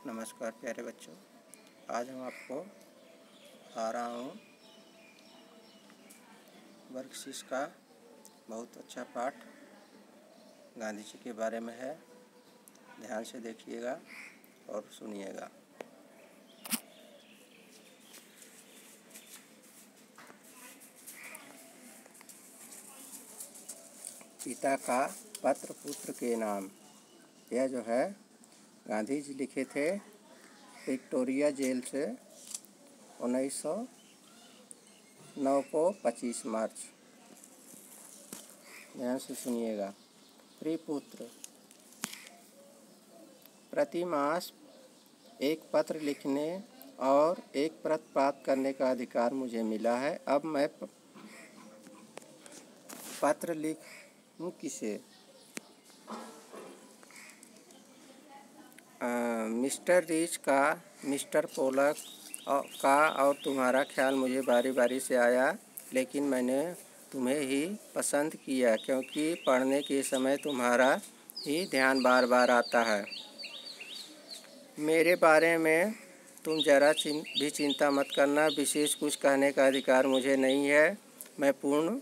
नमस्कार प्यारे बच्चों, आज हम आपको आ रहा हूँ वर्ग 6 का बहुत अच्छा पाठ गांधी जी के बारे में है। ध्यान से देखिएगा और सुनिएगा। पिता का पत्र पुत्र के नाम। यह जो है गांधी जी लिखे थे विक्टोरिया जेल से 1909 को 25 मार्च। ध्यान से सुनिएगा। प्रिय पुत्र, प्रति मास एक पत्र लिखने और एक प्रत प्राप्त करने का अधिकार मुझे मिला है। अब मैं पत्र लिखूं किसे? मिस्टर रिच का, मिस्टर पोलक का और तुम्हारा ख्याल मुझे बारी बारी से आया, लेकिन मैंने तुम्हें ही पसंद किया क्योंकि पढ़ने के समय तुम्हारा ही ध्यान बार बार आता है। मेरे बारे में तुम जरा भी चिंता मत करना। विशेष कुछ कहने का अधिकार मुझे नहीं है। मैं पूर्ण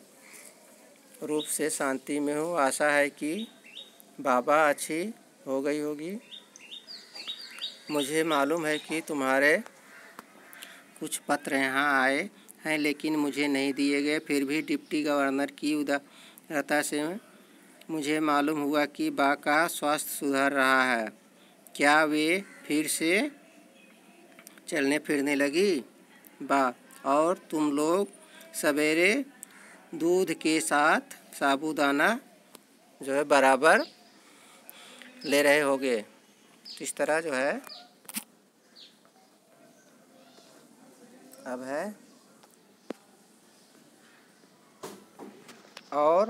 रूप से शांति में हूँ। आशा है कि बाबा अच्छी हो गई होगी। मुझे मालूम है कि तुम्हारे कुछ पत्र यहाँ आए हैं, लेकिन मुझे नहीं दिए गए। फिर भी डिप्टी गवर्नर की उदारता से मुझे मालूम हुआ कि बा का स्वास्थ्य सुधर रहा है। क्या वे फिर से चलने फिरने लगी? बा और तुम लोग सवेरे दूध के साथ साबूदाना जो है बराबर ले रहे होगे। इस तरह जो है अब है और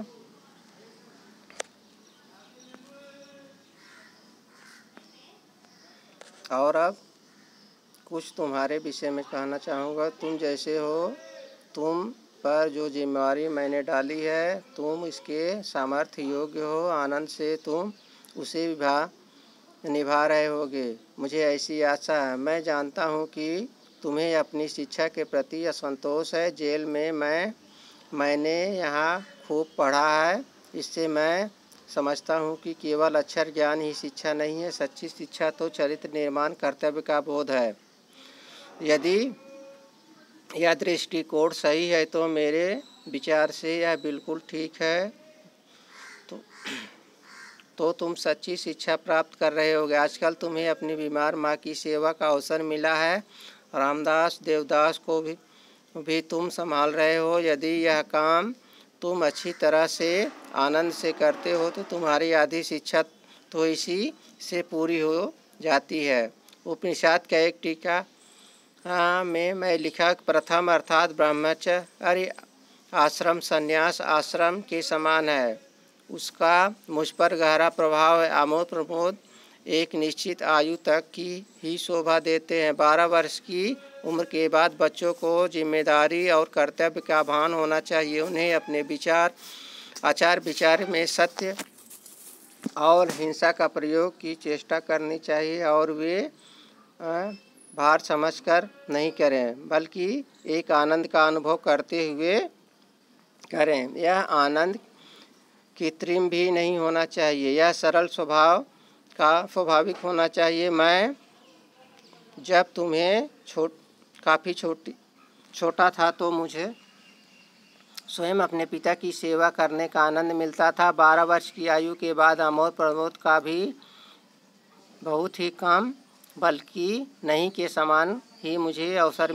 अब कुछ तुम्हारे विषय में कहना चाहूँगा। तुम जैसे हो, तुम पर जो जिम्मेवारी मैंने डाली है, तुम इसके सामर्थ्य योग्य हो। आनंद से तुम उसे निभा रहे होगे, मुझे ऐसी आशा है। मैं जानता हूँ कि तुम्हें अपनी शिक्षा के प्रति असंतोष है। जेल में मैंने यहाँ खूब पढ़ा है। इससे मैं समझता हूँ कि केवल अक्षर ज्ञान ही शिक्षा नहीं है। सच्ची शिक्षा तो चरित्र निर्माण, कर्तव्य का बोध है। यदि यह दृष्टिकोण सही है तो मेरे विचार से यह बिल्कुल ठीक है। तो तुम सच्ची शिक्षा प्राप्त कर रहे होगे। आजकल तुम्हें अपनी बीमार माँ की सेवा का अवसर मिला है। रामदास देवदास को भी तुम संभाल रहे हो। यदि यह काम तुम अच्छी तरह से आनंद से करते हो तो तुम्हारी आधी शिक्षा तो इसी से पूरी हो जाती है। उपनिषद का एक टीका में मैं लिखा, प्रथम अर्थात ब्रह्मचर्य आश्रम संन्यास आश्रम के समान है। उसका मुझ पर गहरा प्रभाव है। आमोद प्रमोद एक निश्चित आयु तक की ही शोभा देते हैं। 12 वर्ष की उम्र के बाद बच्चों को जिम्मेदारी और कर्तव्य का भान होना चाहिए। उन्हें अपने आचार विचार में सत्य और हिंसा का प्रयोग की चेष्टा करनी चाहिए, और वे भार समझकर नहीं करें, बल्कि एक आनंद का अनुभव करते हुए करें। यह आनंद कृत्रिम भी नहीं होना चाहिए, यह सरल स्वभाव का स्वाभाविक होना चाहिए। मैं जब तुम्हें काफ़ी छोटा था तो मुझे स्वयं अपने पिता की सेवा करने का आनंद मिलता था। 12 वर्ष की आयु के बाद आमोद प्रमोद का भी बहुत ही कम, बल्कि नहीं के समान ही मुझे अवसर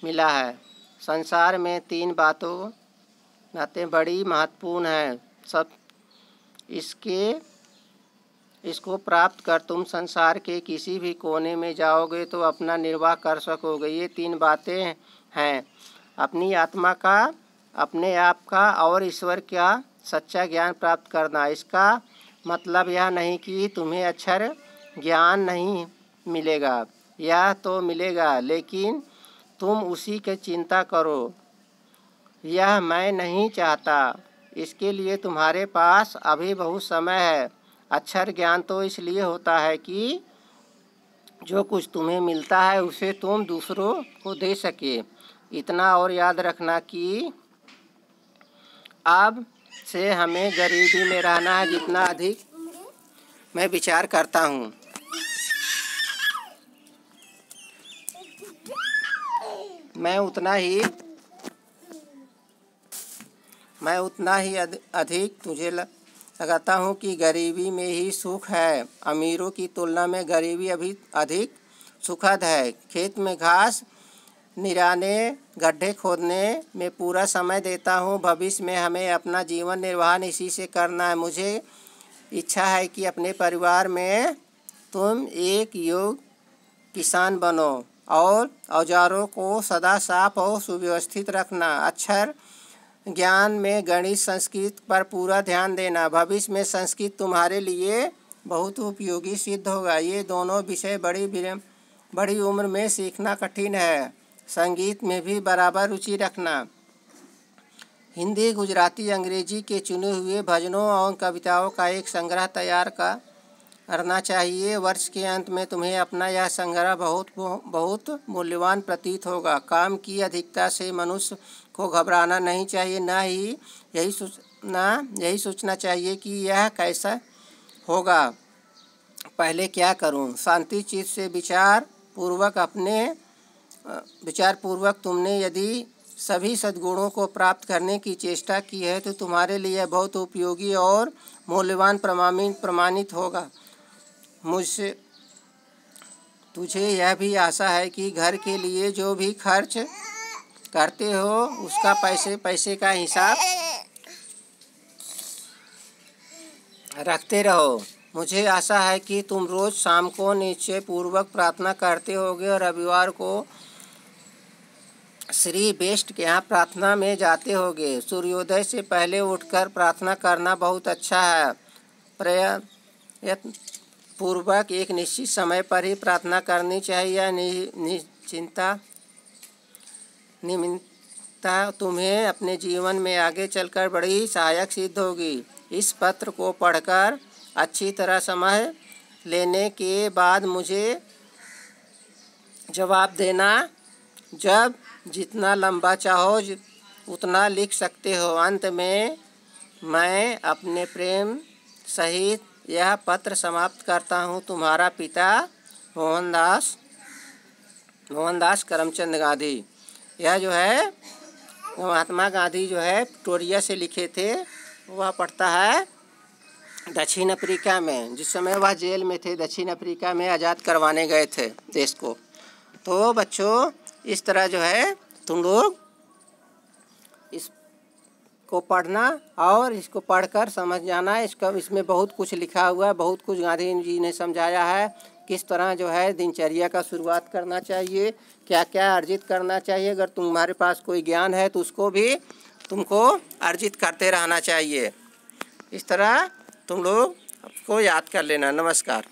मिला है। संसार में 3 बातें बड़ी महत्वपूर्ण हैं। सब इसको प्राप्त कर तुम संसार के किसी भी कोने में जाओगे तो अपना निर्वाह कर सकोगे। ये 3 बातें हैं: अपनी आत्मा का, अपने आप का और ईश्वर का सच्चा ज्ञान प्राप्त करना। इसका मतलब यह नहीं कि तुम्हें अक्षर ज्ञान नहीं मिलेगा, यह तो मिलेगा, लेकिन तुम उसी की चिंता करो। यह मैं नहीं चाहता। इसके लिए तुम्हारे पास अभी बहुत समय है। अक्षर ज्ञान तो इसलिए होता है कि जो कुछ तुम्हें मिलता है उसे तुम दूसरों को दे सके। इतना और याद रखना कि अब से हमें गरीबी में रहना है। जितना अधिक मैं विचार करता हूँ, मैं उतना ही अधिक तुझे लगाता हूँ कि गरीबी में ही सुख है। अमीरों की तुलना में गरीबी अभी अधिक सुखद है। खेत में घास निराने, गड्ढे खोदने में पूरा समय देता हूँ। भविष्य में हमें अपना जीवन निर्वाह इसी से करना है। मुझे इच्छा है कि अपने परिवार में तुम एक योग्य किसान बनो और औजारों को सदा साफ और सुव्यवस्थित रखना। अक्षर ज्ञान में गणित, संस्कृत पर पूरा ध्यान देना। भविष्य में संस्कृत तुम्हारे लिए बहुत उपयोगी सिद्ध होगा। ये दोनों विषय बड़ी उम्र में सीखना कठिन है। संगीत में भी बराबर रुचि रखना। हिंदी, गुजराती, अंग्रेजी के चुने हुए भजनों और कविताओं का एक संग्रह तैयार करना चाहिए। वर्ष के अंत में तुम्हें अपना यह संग्रह बहुत मूल्यवान प्रतीत होगा। काम की अधिकता से मनुष्य को घबराना नहीं चाहिए, न ही यही सोचना चाहिए कि यह कैसा होगा, पहले क्या करूं। शांति चित्त से विचार पूर्वक तुमने यदि सभी सद्गुणों को प्राप्त करने की चेष्टा की है तो तुम्हारे लिए बहुत उपयोगी और मूल्यवान प्रमाणित होगा। मुझसे तुझे यह भी आशा है कि घर के लिए जो भी खर्च करते हो उसका पैसे का हिसाब रखते रहो। मुझे आशा है कि तुम रोज़ शाम को निश्चय पूर्वक प्रार्थना करते होगे और रविवार को श्री बेस्ट के यहाँ प्रार्थना में जाते होगे। सूर्योदय से पहले उठकर प्रार्थना करना बहुत अच्छा है। प्रयत्न पूर्वक एक निश्चित समय पर ही प्रार्थना करनी चाहिए। नियमितता तुम्हें अपने जीवन में आगे चलकर बड़ी सहायक सिद्ध होगी। इस पत्र को पढ़कर अच्छी तरह समझ लेने के बाद मुझे जवाब देना। जब जितना लंबा चाहो उतना लिख सकते हो। अंत में मैं अपने प्रेम सहित यह पत्र समाप्त करता हूँ। तुम्हारा पिता मोहनदास करमचंद गांधी। यह जो है महात्मा गांधी जो है विक्टोरिया से लिखे थे। वह पढ़ता है दक्षिण अफ्रीका में, जिस समय वह जेल में थे। दक्षिण अफ्रीका में आज़ाद करवाने गए थे देश को। तो बच्चों, इस तरह जो है तुम लोग इसको पढ़ना और इसको पढ़कर समझ जाना। इसमें बहुत कुछ लिखा हुआ है, बहुत कुछ गांधी जी ने समझाया है। किस तरह जो है दिनचर्या का शुरुआत करना चाहिए, क्या क्या अर्जित करना चाहिए। अगर तुम्हारे पास कोई ज्ञान है तो उसको भी तुमको अर्जित करते रहना चाहिए। इस तरह तुम लोग को याद कर लेना। नमस्कार।